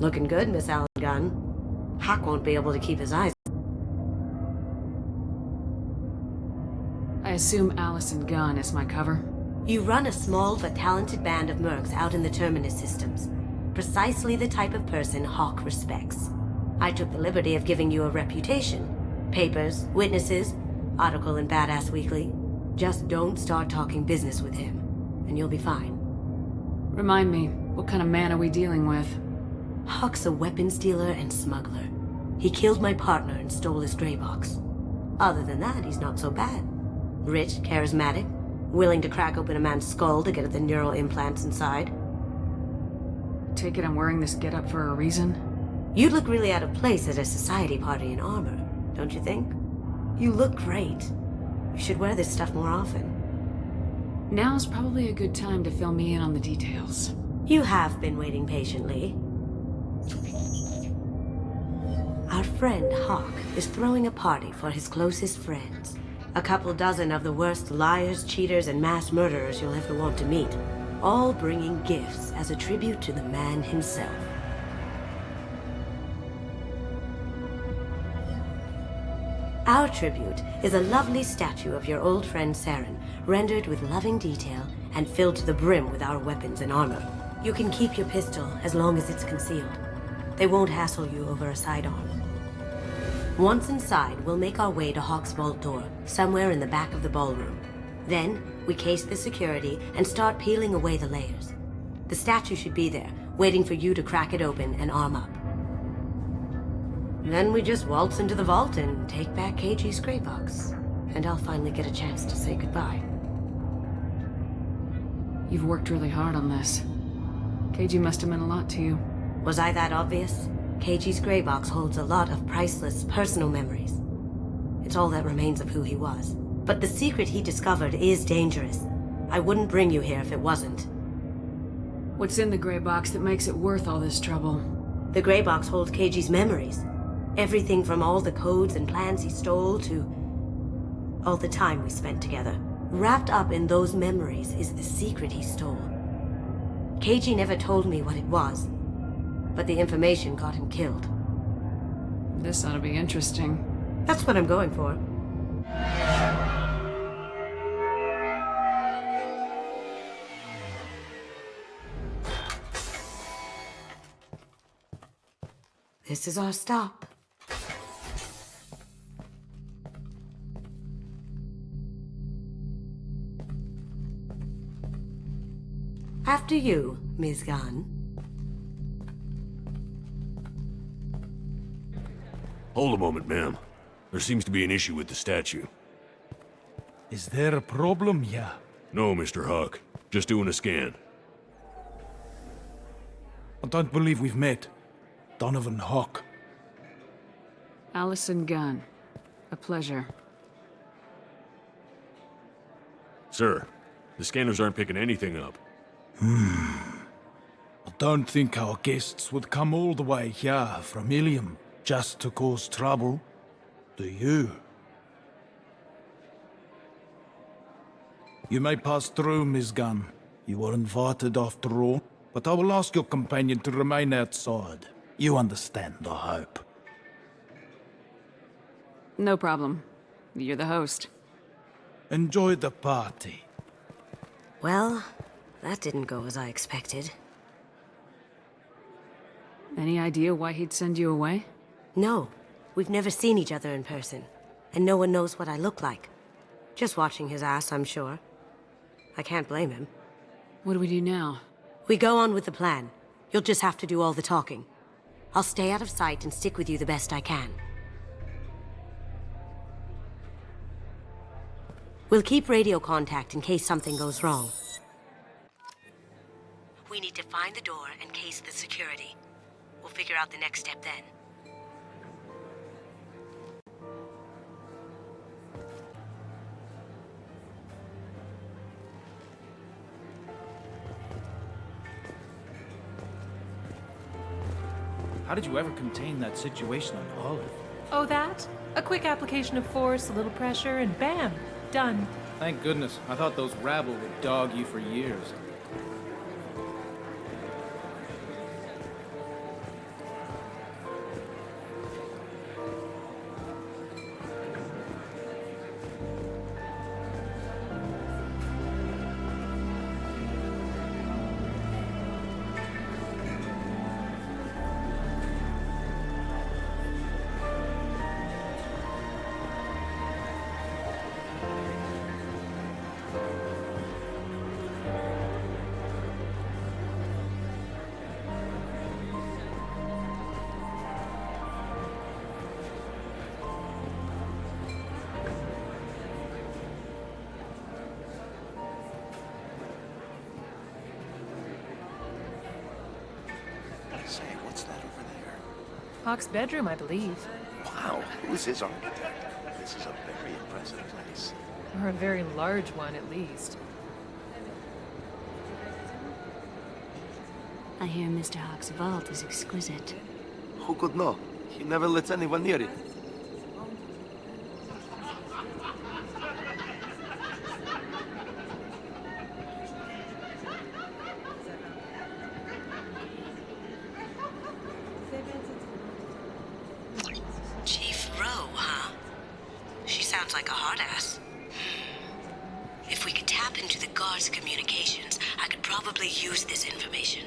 Looking good, Miss Allen Gunn. Hawk won't be able to keep his eyes. I assume Allison Gunn is my cover? You run a small but talented band of mercs out in the Terminus systems. Precisely the type of person Hawk respects. I took the liberty of giving you a reputation. Papers, witnesses, article in Badass Weekly. Just don't start talking business with him, and you'll be fine. Remind me, what kind of man are we dealing with? Hawk's a weapons dealer and smuggler. He killed my partner and stole his gray box. Other than that, he's not so bad. Rich, charismatic, willing to crack open a man's skull to get at the neural implants inside. Take it I'm wearing this getup for a reason? You'd look really out of place at a society party in armor, don't you think? You look great. You should wear this stuff more often. Now's probably a good time to fill me in on the details. You have been waiting patiently. Our friend Hawk is throwing a party for his closest friends. A couple dozen of the worst liars, cheaters, and mass murderers you'll ever want to meet. All bringing gifts as a tribute to the man himself. Our tribute is a lovely statue of your old friend Saren, rendered with loving detail and filled to the brim with our weapons and armor. You can keep your pistol as long as it's concealed. They won't hassle you over a sidearm. Once inside, we'll make our way to Hawk's vault door, somewhere in the back of the ballroom. Then, we case the security and start peeling away the layers. The statue should be there, waiting for you to crack it open and arm up. Then we just waltz into the vault and take back KG's gray box. And I'll finally get a chance to say goodbye. You've worked really hard on this. KG must have meant a lot to you. Was I that obvious? KG's gray box holds a lot of priceless personal memories. It's all that remains of who he was. But the secret he discovered is dangerous. I wouldn't bring you here if it wasn't. What's in the gray box that makes it worth all this trouble? The gray box holds KG's memories. Everything from all the codes and plans he stole to all the time we spent together. Wrapped up in those memories is the secret he stole. KG never told me what it was, but the information got him killed. This ought to be interesting. That's what I'm going for. This is our stop. After you, Ms. Gunn. Hold a moment, ma'am. There seems to be an issue with the statue. Is there a problem here? No, Mr. Hawk. Just doing a scan. I don't believe we've met. Donovan Hawk. Allison Gunn. A pleasure. Sir, the scanners aren't picking anything up. I don't think our guests would come all the way here from Ilium just to cause trouble. Do you? You may pass through, Miss Gunn. You were invited after all, but I will ask your companion to remain outside. You understand, I hope. No problem. You're the host. Enjoy the party. Well, that didn't go as I expected. Any idea why he'd send you away? No, we've never seen each other in person, and no one knows what I look like. Just watching his ass, I'm sure. I can't blame him. What do we do now? We go on with the plan. You'll just have to do all the talking. I'll stay out of sight and stick with you the best I can. We'll keep radio contact in case something goes wrong. We need to find the door and case the security. We'll figure out the next step then. How did you ever contain that situation on Olive? Oh, that? A quick application of force, a little pressure, and bam! Done. Thank goodness. I thought those rabble would dog you for years. Hawk's bedroom, I believe. Wow, who's his architect? This is a very impressive place. Or a very large one, at least. I hear Mr. Hawk's vault is exquisite. Who could know? He never lets anyone near it. Chief Rowe, huh? She sounds like a hard ass. If we could tap into the guard's communications, I could probably use this information.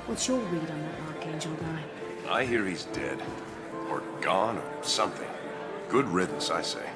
What's your read on that Archangel guy? I hear he's dead. Or gone, or something. Good riddance, I say.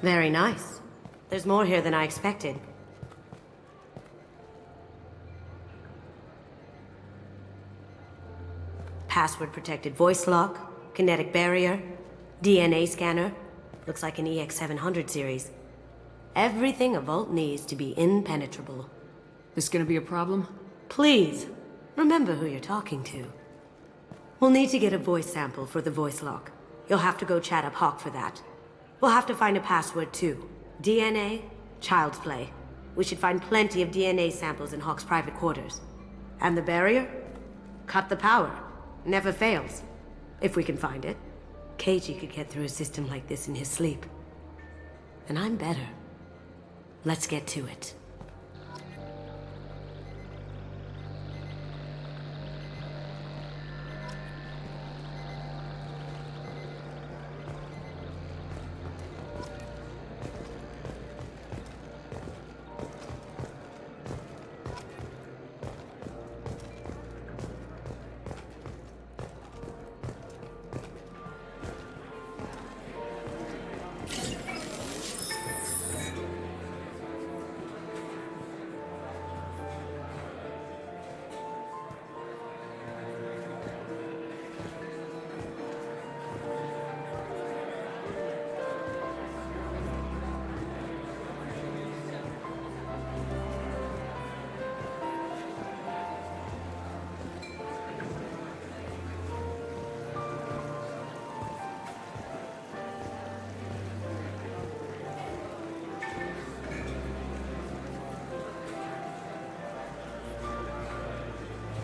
Very nice. There's more here than I expected. Password-protected voice lock, kinetic barrier, DNA scanner. Looks like an EX700 series. Everything a vault needs to be impenetrable. This gonna be a problem? Please, remember who you're talking to. We'll need to get a voice sample for the voice lock. You'll have to go chat up Hawk for that. We'll have to find a password too. DNA, child's play. We should find plenty of DNA samples in Hawk's private quarters. And the barrier? Cut the power. Never fails. If we can find it. Keiji could get through a system like this in his sleep. And I'm better. Let's get to it.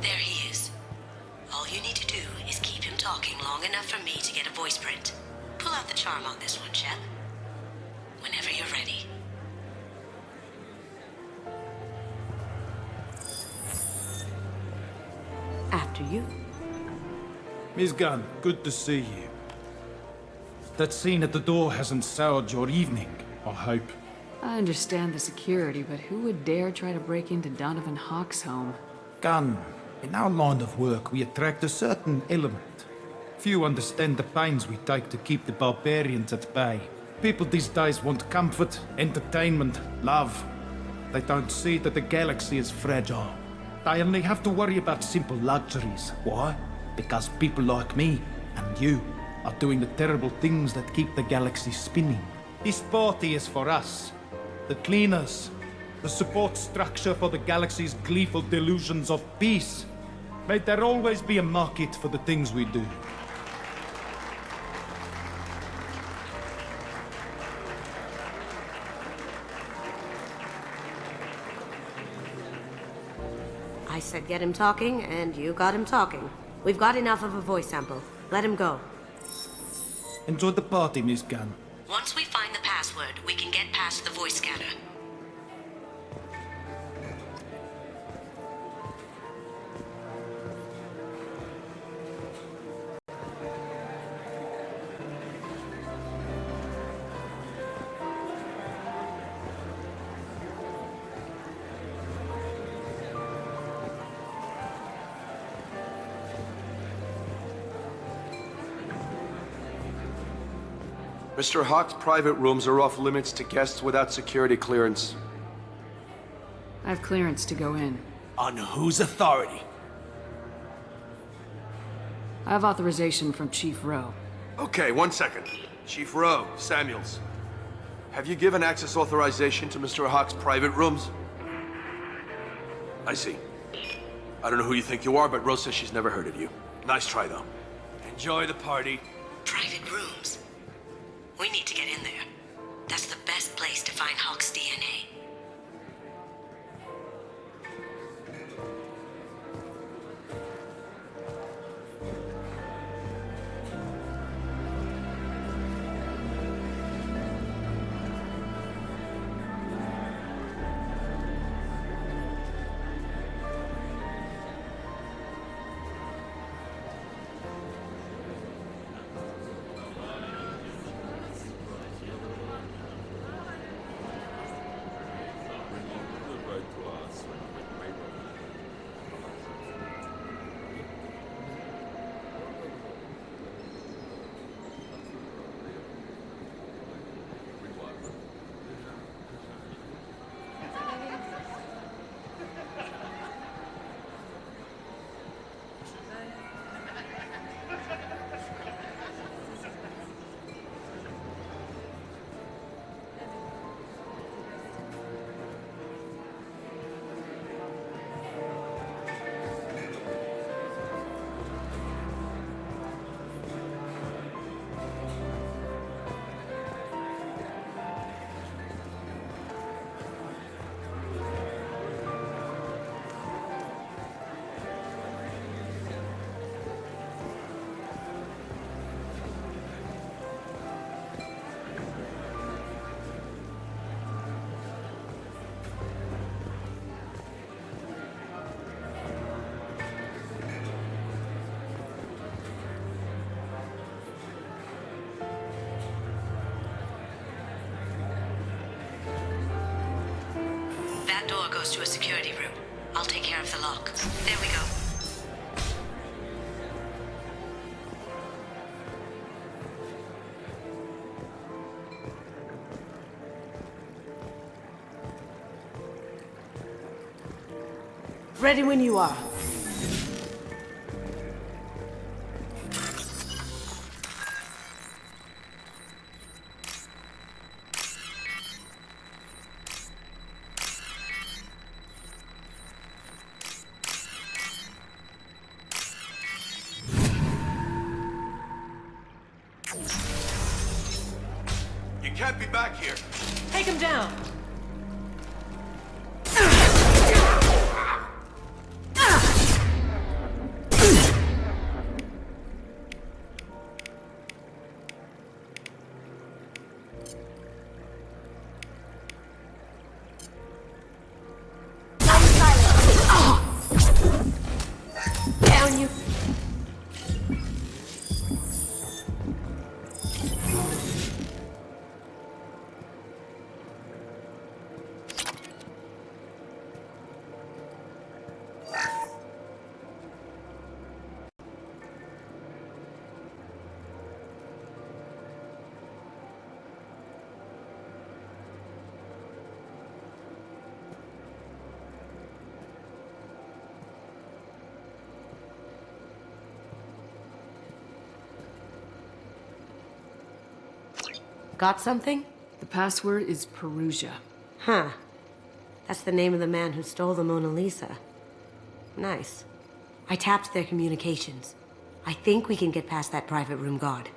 There he is. All you need to do is keep him talking long enough for me to get a voice print. Pull out the charm on this one, Shep. Whenever you're ready. After you. Miss Gunn, good to see you. That scene at the door hasn't soured your evening, I hope. I understand the security, but who would dare try to break into Donovan Hawk's home? Gun, in our line of work, we attract a certain element. Few understand the pains we take to keep the barbarians at bay. People these days want comfort, entertainment, love. They don't see that the galaxy is fragile. They only have to worry about simple luxuries. Why? Because people like me and you are doing the terrible things that keep the galaxy spinning. This party is for us, the cleaners, the support structure for the galaxy's gleeful delusions of peace. May there always be a market for the things we do. I said get him talking, and you got him talking. We've got enough of a voice sample. Let him go. Enjoy the party, Miss Gunn. Once we find the password, we can get past the voice scanner. Mr. Hawk's private rooms are off limits to guests without security clearance. I have clearance to go in. On whose authority? I have authorization from Chief Rowe. Okay, 1 second. Chief Rowe, Samuels. Have you given access authorization to Mr. Hawk's private rooms? I see. I don't know who you think you are, but Rose says she's never heard of you. Nice try, though. Enjoy the party. Private rooms. We need to get in there. That's the best place to find Hawk's DNA. That door goes to a security room. I'll take care of the lock. There we go. Ready when you are. You can't be back here. Take him down. Down you. Got something? The password is Perugia. Huh. That's the name of the man who stole the Mona Lisa. Nice. I tapped their communications. I think we can get past that private room guard.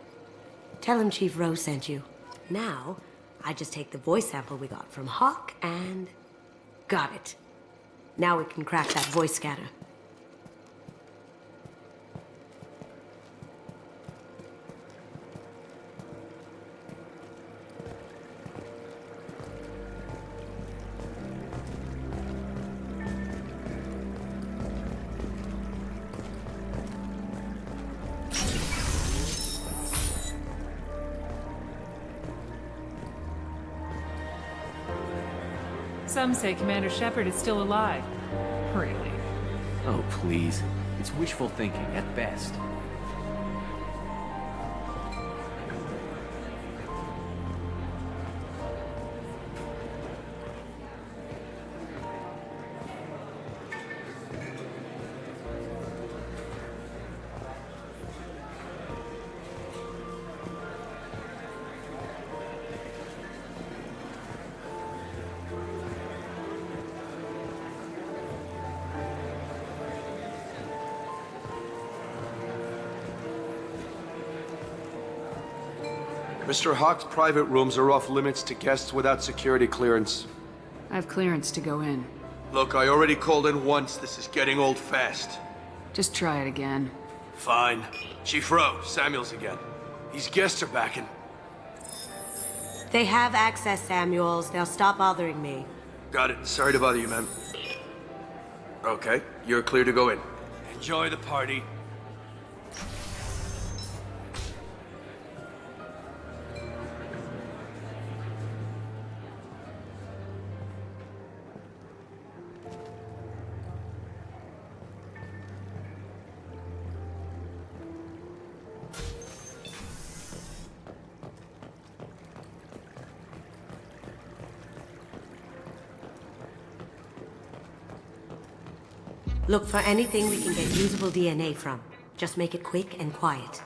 Tell him Chief Rose sent you. Now, I just take the voice sample we got from Hawk and... got it. Now we can crack that voice scatter. Some say Commander Shepard is still alive. Really? Oh, please. It's wishful thinking at best. Mr. Hawk's private rooms are off limits to guests without security clearance. I have clearance to go in. Look, I already called in once. This is getting old fast. Just try it again. Fine. Chief Rose, Samuels again. These guests are back in. They have access, Samuels. They'll stop bothering me. Got it. Sorry to bother you, man. Okay, you're clear to go in. Enjoy the party. Look for anything we can get usable DNA from. Just make it quick and quiet.